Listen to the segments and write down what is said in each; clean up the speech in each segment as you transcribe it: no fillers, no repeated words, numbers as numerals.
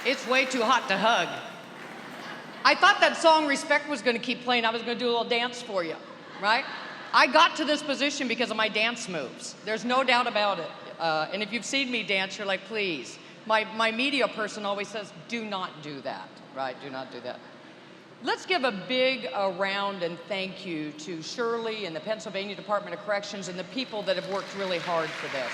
It's way too hot to hug. I thought that song Respect was going to keep playing. I was going to do a little dance for you, right? I got to this position because of my dance moves. There's no doubt about it. And if you've seen me dance, you're like, please. My media person always says, do not do that, right? Do not do that. Let's give a big round and thank you to Shirley and the Pennsylvania Department of Corrections and the people that have worked really hard for this.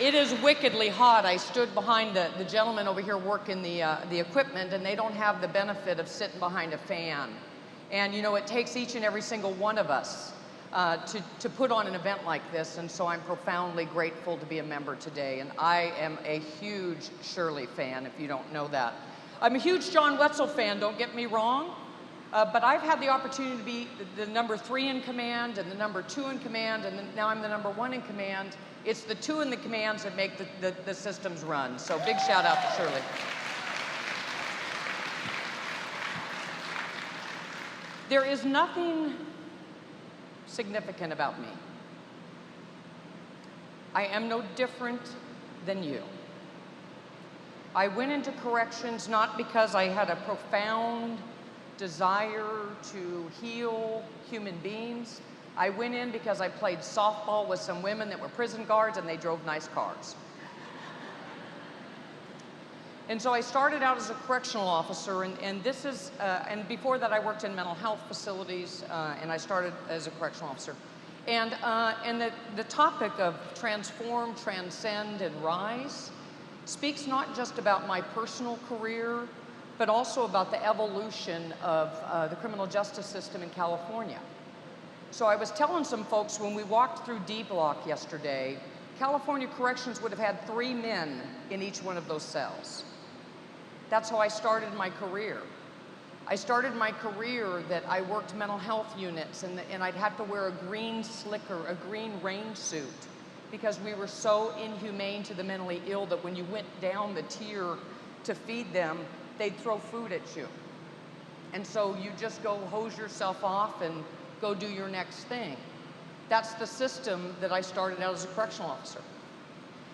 It is wickedly hot. I stood behind the gentleman over here working the equipment, and they don't have the benefit of sitting behind a fan. And you know, it takes each and every single one of us to put on an event like this, and so I'm profoundly grateful to be a member today. And I am a huge Shirley fan, if you don't know that. I'm a huge John Wetzel fan, don't get me wrong, but I've had the opportunity to be the number 3 in command and the number 2 in command, and now I'm the number 1 in command. It's the 2 in the commands that make the systems run. So big shout out to Shirley. There is nothing significant about me. I am no different than you. I went into corrections not because I had a profound desire to heal human beings. I went in because I played softball with some women that were prison guards and they drove nice cars. And so I started out as a correctional officer, and this is, and before that I worked in mental health facilities, and I started as a correctional officer. And the topic of transform, transcend, and rise speaks not just about my personal career, but also about the evolution of the criminal justice system in California. So I was telling some folks when we walked through D Block yesterday, California Corrections would have had 3 men in each one of those cells. That's how I started my career. I started my career that I worked mental health units, and I'd have to wear a green slicker, a green rain suit, because we were so inhumane to the mentally ill that when you went down the tier to feed them, they'd throw food at you. And so you just go hose yourself off and go do your next thing. That's the system that I started out as a correctional officer.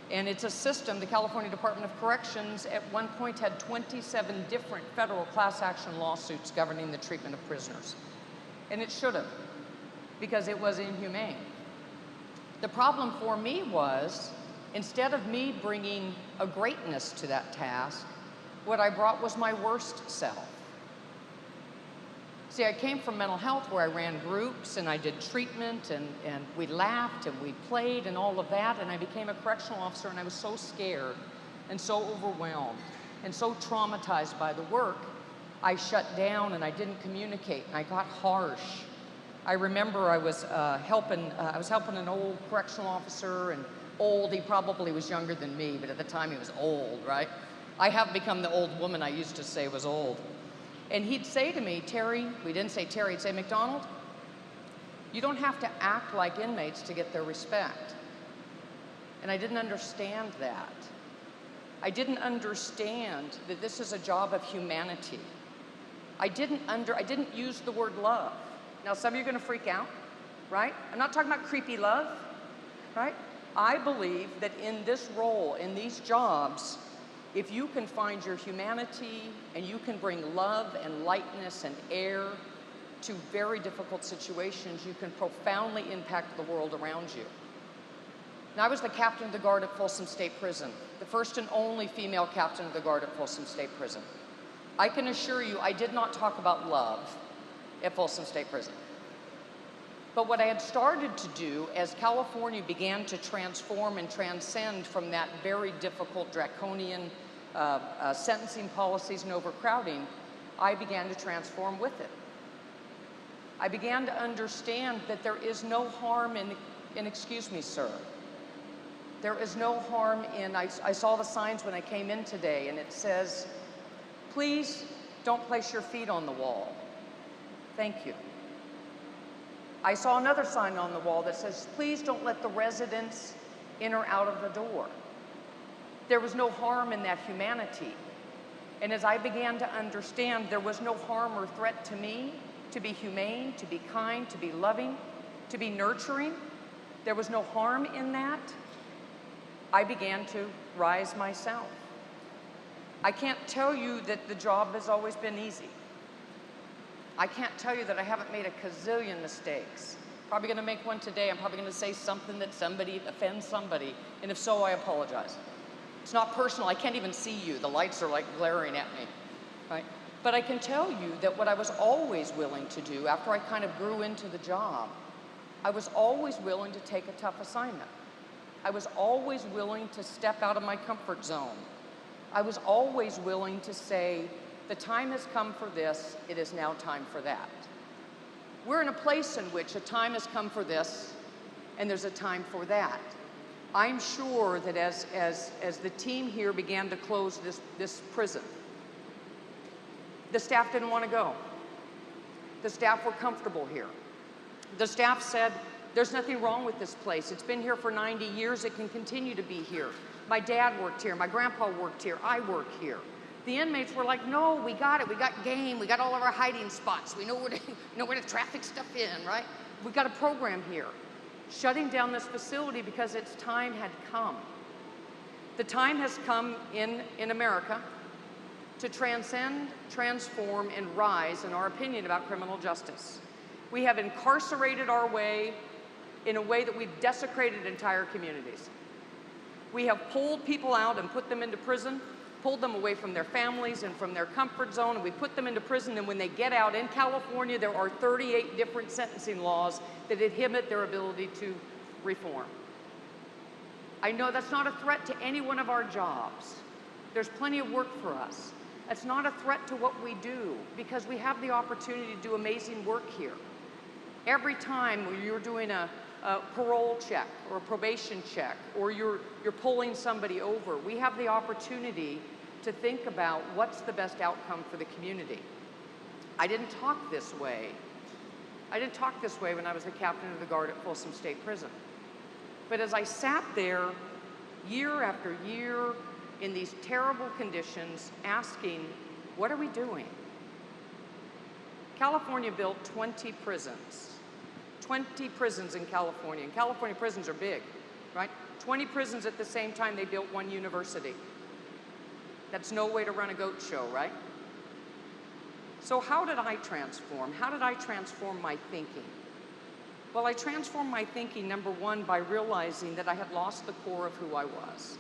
And it's a system, the California Department of Corrections at one point had 27 different federal class action lawsuits governing the treatment of prisoners. And it should have, because it was inhumane. The problem for me was, instead of me bringing a greatness to that task, what I brought was my worst self. See, I came from mental health where I ran groups and I did treatment and we laughed and we played and all of that, and I became a correctional officer and I was so scared and so overwhelmed and so traumatized by the work, I shut down and I didn't communicate and I got harsh. I remember I was helping an old correctional officer, and old, he probably was younger than me, but at the time he was old, right? I have become the old woman I used to say was old. And he'd say to me, Terry, we didn't say Terry, he'd say, McDonald, you don't have to act like inmates to get their respect. And I didn't understand that. I didn't understand that this is a job of humanity. I didn't use the word love. Now some of you are gonna freak out, right? I'm not talking about creepy love, right? I believe that in this role, in these jobs, if you can find your humanity and you can bring love and lightness and air to very difficult situations, you can profoundly impact the world around you. Now, I was the captain of the guard at Folsom State Prison, the first and only female captain of the guard at Folsom State Prison. I can assure you I did not talk about love at Folsom State Prison. But what I had started to do as California began to transform and transcend from that very difficult draconian sentencing policies and overcrowding, I began to transform with it. I began to understand that there is no harm in excuse me, sir. There is no harm in, I saw the signs when I came in today, and it says, please don't place your feet on the wall. Thank you. I saw another sign on the wall that says, please don't let the residents in or out of the door. There was no harm in that humanity. And as I began to understand there was no harm or threat to me, to be humane, to be kind, to be loving, to be nurturing, there was no harm in that, I began to rise myself. I can't tell you that the job has always been easy. I can't tell you that I haven't made a gazillion mistakes. Probably gonna make one today. I'm probably gonna say something that offends somebody, and if so, I apologize. It's not personal. I can't even see you. The lights are like glaring at me, right? But I can tell you that what I was always willing to do after I kind of grew into the job, I was always willing to take a tough assignment. I was always willing to step out of my comfort zone. I was always willing to say, the time has come for this, it is now time for that. We're in a place in which a time has come for this, and there's a time for that. I'm sure that as the team here began to close this prison, the staff didn't want to go. The staff were comfortable here. The staff said, there's nothing wrong with this place. It's been here for 90 years, it can continue to be here. My dad worked here, my grandpa worked here, I work here. The inmates were like, no, we got it, we got game, we got all of our hiding spots, we know where to traffic stuff in, right? We got a program here. Shutting down this facility because its time had come. The time has come in America to transcend, transform, and rise in our opinion about criminal justice. We have incarcerated our way in a way that we've desecrated entire communities. We have pulled people out and put them into prison, pulled them away from their families and from their comfort zone, and we put them into prison, and when they get out in California, there are 38 different sentencing laws that inhibit their ability to reform. I know that's not a threat to any one of our jobs. There's plenty of work for us. That's not a threat to what we do, because we have the opportunity to do amazing work here. Every time you're doing a parole check or a probation check, or you're pulling somebody over, we have the opportunity to think about what's the best outcome for the community. I didn't talk this way. I didn't talk this way when I was the captain of the guard at Folsom State Prison. But as I sat there year after year in these terrible conditions asking, what are we doing? California built 20 prisons. 20 prisons in California, and California prisons are big, right? 20 prisons at the same time they built one university. That's no way to run a goat show, right? So how did I transform? How did I transform my thinking? Well, I transformed my thinking, number one, by realizing that I had lost the core of who I was.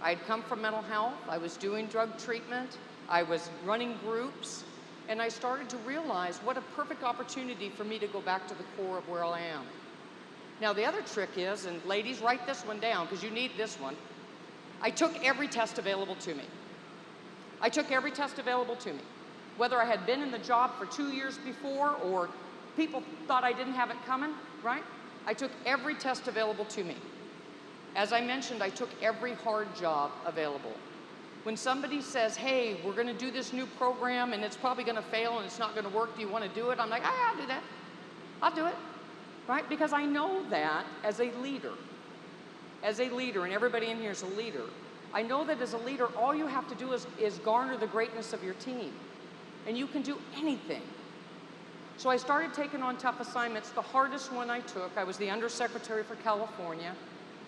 I had come from mental health, I was doing drug treatment, I was running groups, and I started to realize what a perfect opportunity for me to go back to the core of where I am. Now, the other trick is, and ladies, write this one down because you need this one. I took every test available to me. I took every test available to me. Whether I had been in the job for 2 years before or people thought I didn't have it coming, right? I took every test available to me. As I mentioned, I took every hard job available. When somebody says, hey, we're gonna do this new program and it's probably gonna fail and it's not gonna work, do you wanna do it? I'm like, I'll do that. I'll do it, right? Because I know that as a leader, and everybody in here is a leader, I know that as a leader, all you have to do is garner the greatness of your team, and you can do anything. So I started taking on tough assignments. The hardest one I took, I was the Undersecretary for California.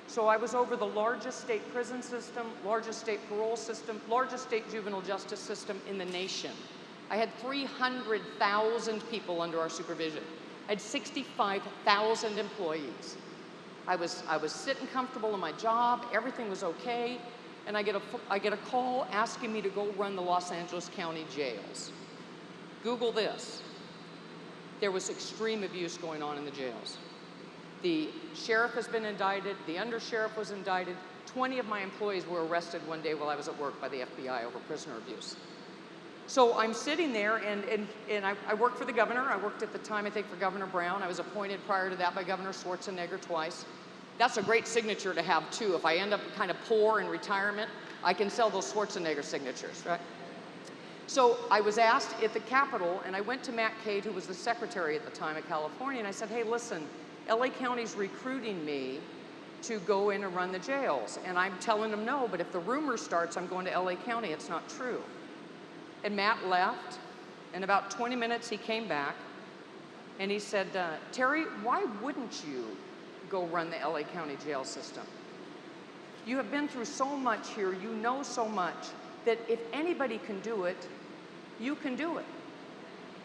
So I was over the largest state prison system, largest state parole system, largest state juvenile justice system in the nation. I had 300,000 people under our supervision. I had 65,000 employees. I was sitting comfortable in my job, everything was okay, and I get a call asking me to go run the Los Angeles County jails. Google this. There was extreme abuse going on in the jails. The sheriff has been indicted, the undersheriff was indicted. 20 of my employees were arrested one day while I was at work by the FBI over prisoner abuse. So I'm sitting there, and I worked for the governor. I worked at the time, I think, for Governor Brown. I was appointed prior to that by Governor Schwarzenegger twice. That's a great signature to have, too. If I end up kind of poor in retirement, I can sell those Schwarzenegger signatures, right? So I was asked at the Capitol, and I went to Matt Cade, who was the secretary at the time of California, and I said, hey, listen, LA County's recruiting me to go in and run the jails. And I'm telling them no, but if the rumor starts I'm going to LA County, it's not true. And Matt left. In about 20 minutes, he came back, and he said, Terry, why wouldn't you go run the LA County jail system? You have been through so much here, you know so much, that if anybody can do it, you can do it.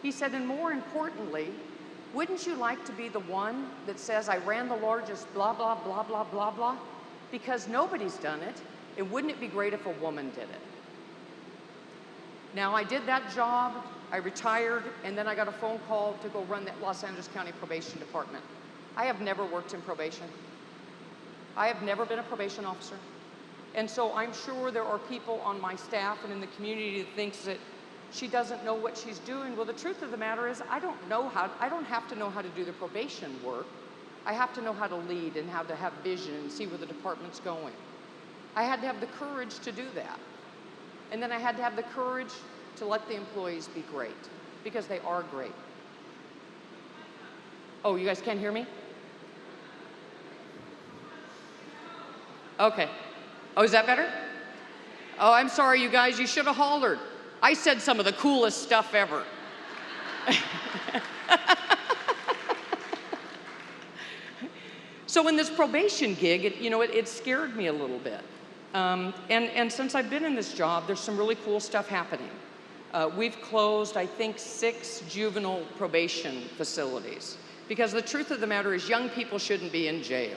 He said, and more importantly, wouldn't you like to be the one that says, I ran the largest blah, blah, blah, blah, blah, blah? Because nobody's done it, and wouldn't it be great if a woman did it? Now, I did that job, I retired, and then I got a phone call to go run the Los Angeles County Probation Department. I have never worked in probation. I have never been a probation officer. And so I'm sure there are people on my staff and in the community that thinks that she doesn't know what she's doing. Well, the truth of the matter is I don't have to know how to do the probation work. I have to know how to lead and how to have vision and see where the department's going. I had to have the courage to do that. And then I had to have the courage to let the employees be great, because they are great. Oh, you guys can't hear me? Okay. Oh, is that better? Oh, I'm sorry, you guys. You should have hollered. I said some of the coolest stuff ever. So in this probation gig, it scared me a little bit. And since I've been in this job, there's some really cool stuff happening. We've closed, I think, 6 juvenile probation facilities. Because the truth of the matter is young people shouldn't be in jail.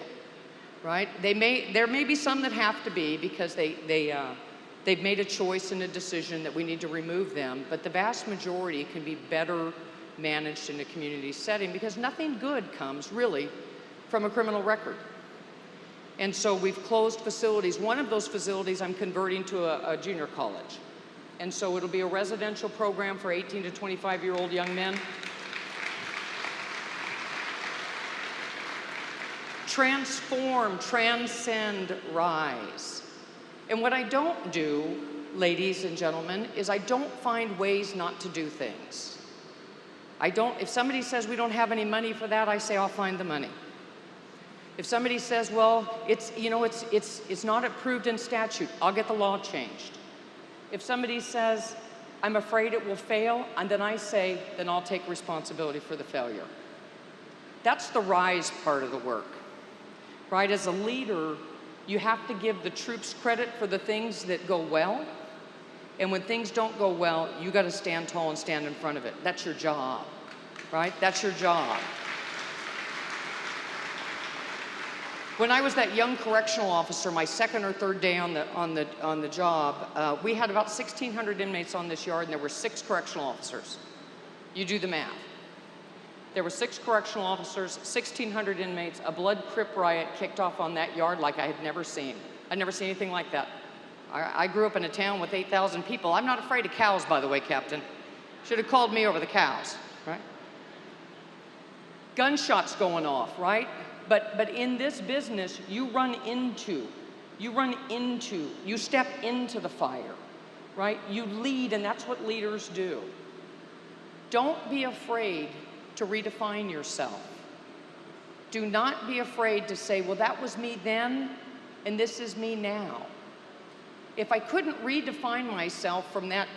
Right? There may be some that have to be because they've made a choice and a decision that we need to remove them, but the vast majority can be better managed in a community setting because nothing good comes really from a criminal record. And so we've closed facilities. One of those facilities I'm converting to a junior college. And so it'll be a residential program for 18 to 25-year-old young men. Transform, transcend, rise. And what I don't do, ladies and gentlemen, is I don't find ways not to do things. If somebody says we don't have any money for that, I say I'll find the money. If somebody says, well, it's not approved in statute, I'll get the law changed. If somebody says, I'm afraid it will fail, and then I say, then I'll take responsibility for the failure. That's the rise part of the work. Right, as a leader, you have to give the troops credit for the things that go well. And when things don't go well, you got to stand tall and stand in front of it. That's your job, right? That's your job. When I was that young correctional officer, my second or third day on the job, we had about 1,600 inmates on this yard, and there were 6 correctional officers. You do the math. There were 6 correctional officers, 1,600 inmates, a blood crip riot kicked off on that yard like I had never seen. I'd never seen anything like that. I grew up in a town with 8,000 people. I'm not afraid of cows, by the way, Captain. Should have called me over the cows, right? Gunshots going off, right? But in this business, you step into the fire, right? You lead, and that's what leaders do. Don't be afraid to redefine yourself. Do not be afraid to say, well, that was me then, and this is me now. If I couldn't redefine myself from that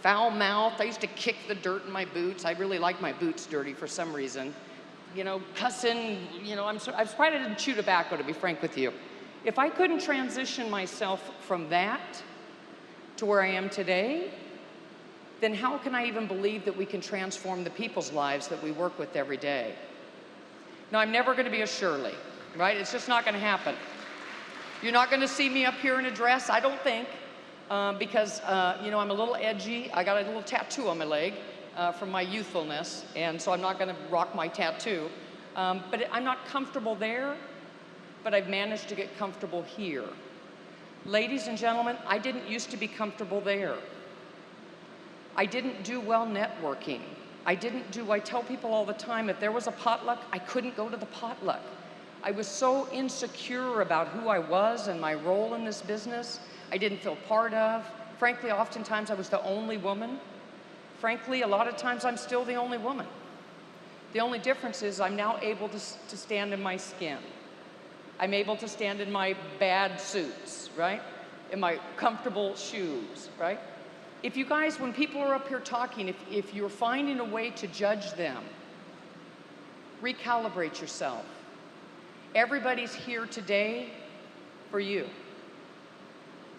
foul mouth, I used to kick the dirt in my boots. I really like my boots dirty for some reason. Cussing, I'm surprised I didn't chew tobacco, to be frank with you. If I couldn't transition myself from that to where I am today, then how can I even believe that we can transform the people's lives that we work with every day? Now, I'm never going to be a Shirley, right? It's just not going to happen. You're not going to see me up here in a dress, I don't think, because, I'm a little edgy. I got a little tattoo on my leg from my youthfulness, and so I'm not going to rock my tattoo. But I'm not comfortable there, but I've managed to get comfortable here. Ladies and gentlemen, I didn't used to be comfortable there. I didn't do well networking. I tell people all the time, if there was a potluck, I couldn't go to the potluck. I was so insecure about who I was and my role in this business. I didn't feel part of. Frankly, oftentimes I was the only woman. Frankly, a lot of times I'm still the only woman. The only difference is I'm now able to stand in my skin. I'm able to stand in my bad suits, right? In my comfortable shoes, right? If you guys, when people are up here talking, if you're finding a way to judge them, recalibrate yourself. Everybody's here today for you.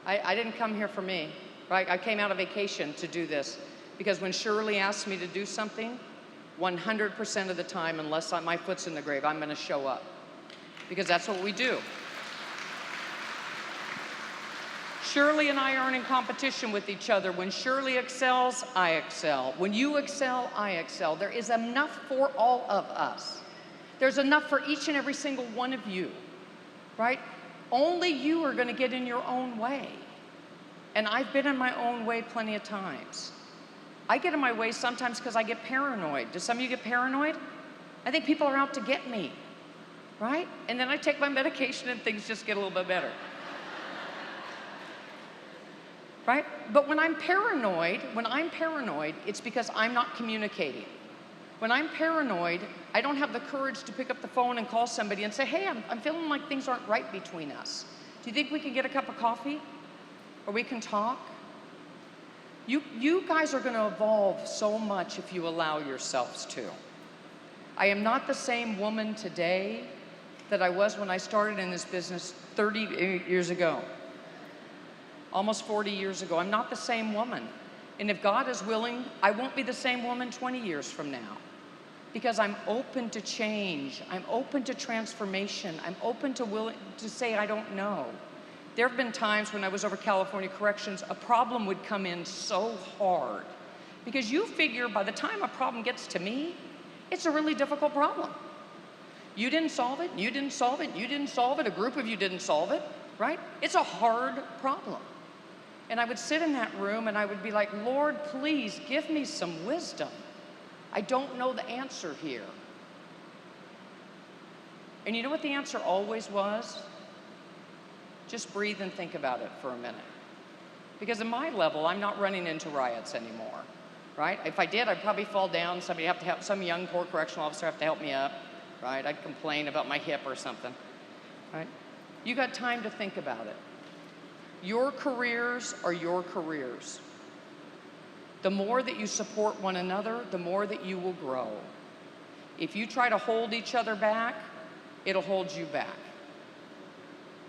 I didn't come here for me, right? I came out of vacation to do this because when Shirley asks me to do something, 100% of the time, unless my foot's in the grave, I'm gonna show up because that's what we do. Shirley and I aren't in competition with each other. When Shirley excels, I excel. When you excel, I excel. There is enough for all of us. There's enough for each and every single one of you, right? Only you are gonna get in your own way. And I've been in my own way plenty of times. I get in my way sometimes because I get paranoid. Do some of you get paranoid? I think people are out to get me, right? And then I take my medication and things just get a little bit better. Right? But when I'm paranoid, it's because I'm not communicating. When I'm paranoid, I don't have the courage to pick up the phone and call somebody and say, hey, I'm feeling like things aren't right between us. Do you think we can get a cup of coffee? Or we can talk? You guys are gonna evolve so much if you allow yourselves to. I am not the same woman today that I was when I started in this business 30 years ago. Almost 40 years ago. I'm not the same woman. And if God is willing, I won't be the same woman 20 years from now. Because I'm open to change. I'm open to transformation. I'm open to say I don't know. There have been times when I was over California Corrections, a problem would come in so hard. Because you figure by the time a problem gets to me, it's a really difficult problem. You didn't solve it, you didn't solve it, you didn't solve it, a group of you didn't solve it, right? It's a hard problem. And I would sit in that room and I would be like, Lord, please give me some wisdom. I don't know the answer here. And you know what the answer always was? Just breathe and think about it for a minute. Because at my level, I'm not running into riots anymore, right? If I did, I'd probably fall down. Somebody have to help, some young poor correctional officer have to help me up, right? I'd complain about my hip or something, right? You got time to think about it. Your careers are your careers. The more that you support one another, the more that you will grow. If you try to hold each other back, it'll hold you back.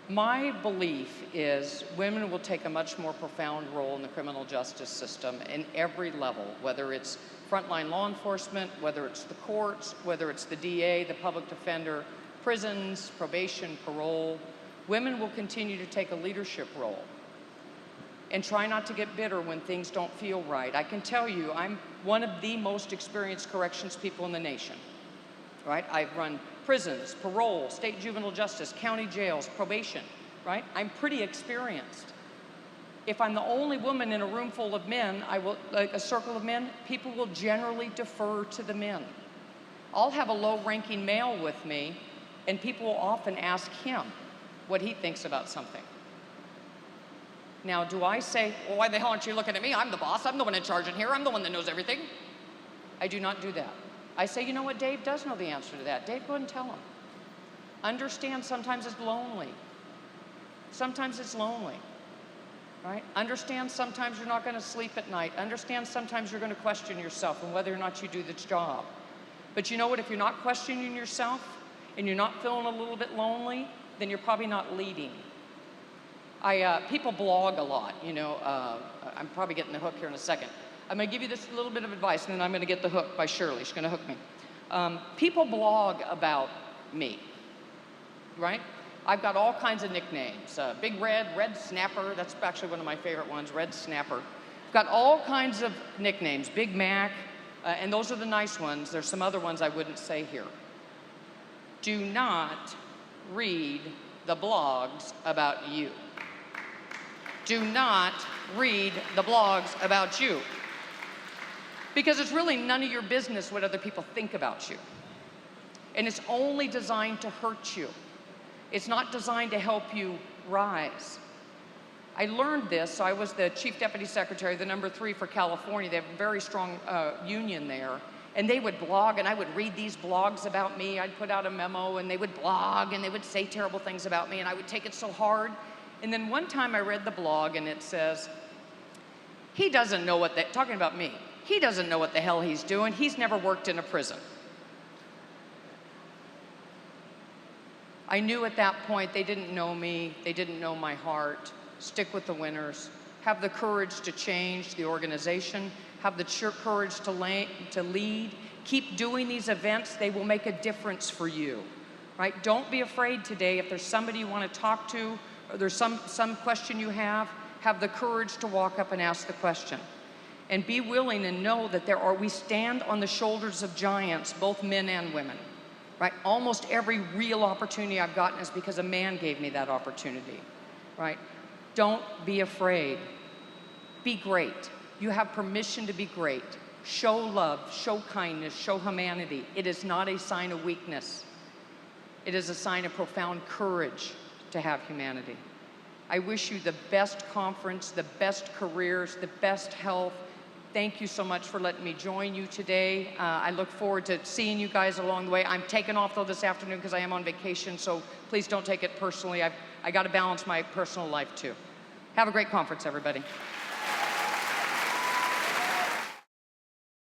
My belief is women will take a much more profound role in the criminal justice system in every level, whether it's frontline law enforcement, whether it's the courts, whether it's the DA, the public defender, prisons, probation, parole. Women will continue to take a leadership role and try not to get bitter when things don't feel right. I can tell you, I'm one of the most experienced corrections people in the nation, right? I've run prisons, parole, state juvenile justice, county jails, probation, right? I'm pretty experienced. If I'm the only woman in a room full of men, like a circle of men, people will generally defer to the men. I'll have a low-ranking male with me, and people will often ask him what he thinks about something. Now, do I say, well, why the hell aren't you looking at me? I'm the boss, I'm the one in charge in here, I'm the one that knows everything. I do not do that. I say, you know what, Dave does know the answer to that. Dave, go ahead and tell him. Understand sometimes it's lonely. Sometimes it's lonely, right? Understand sometimes you're not gonna sleep at night. Understand sometimes you're gonna question yourself and whether or not you do the job. But you know what, if you're not questioning yourself and you're not feeling a little bit lonely, then you're probably not leading. People blog a lot, you know. I'm probably getting the hook here in a second. I'm gonna give you this little bit of advice and then I'm gonna get the hook by Shirley. She's gonna hook me. People blog about me, right? I've got all kinds of nicknames. Big Red Snapper, that's actually one of my favorite ones, Red Snapper. I've got all kinds of nicknames, Big Mac, and those are the nice ones. There's some other ones I wouldn't say here. Do not read the blogs about you. Do not read the blogs about you. Because it's really none of your business what other people think about you. And it's only designed to hurt you. It's not designed to help you rise. I learned this, so I was the Chief Deputy Secretary, the #3 for California. They have a very strong union there. And they would blog, and I would read these blogs about me. I'd put out a memo, and they would blog, and they would say terrible things about me, and I would take it so hard. And then one time I read the blog, and it says, he doesn't know what, talking about me, he doesn't know what the hell he's doing. He's never worked in a prison. I knew at that point they didn't know me, they didn't know my heart, stick with the winners. Have the courage to change the organization. Have the courage to lead. Keep doing these events. They will make a difference for you, right? Don't be afraid today. If there's somebody you want to talk to, or there's some question you have the courage to walk up and ask the question. And be willing and know that we stand on the shoulders of giants, both men and women, right? Almost every real opportunity I've gotten is because a man gave me that opportunity, right? Don't be afraid. Be great. You have permission to be great. Show love, show kindness, show humanity. It is not a sign of weakness. It is a sign of profound courage to have humanity. I wish you the best conference, the best careers, the best health. Thank you so much for letting me join you today. I look forward to seeing you guys along the way. I'm taking off though this afternoon because I am on vacation, so please don't take it personally. I got to balance my personal life too. Have a great conference, everybody.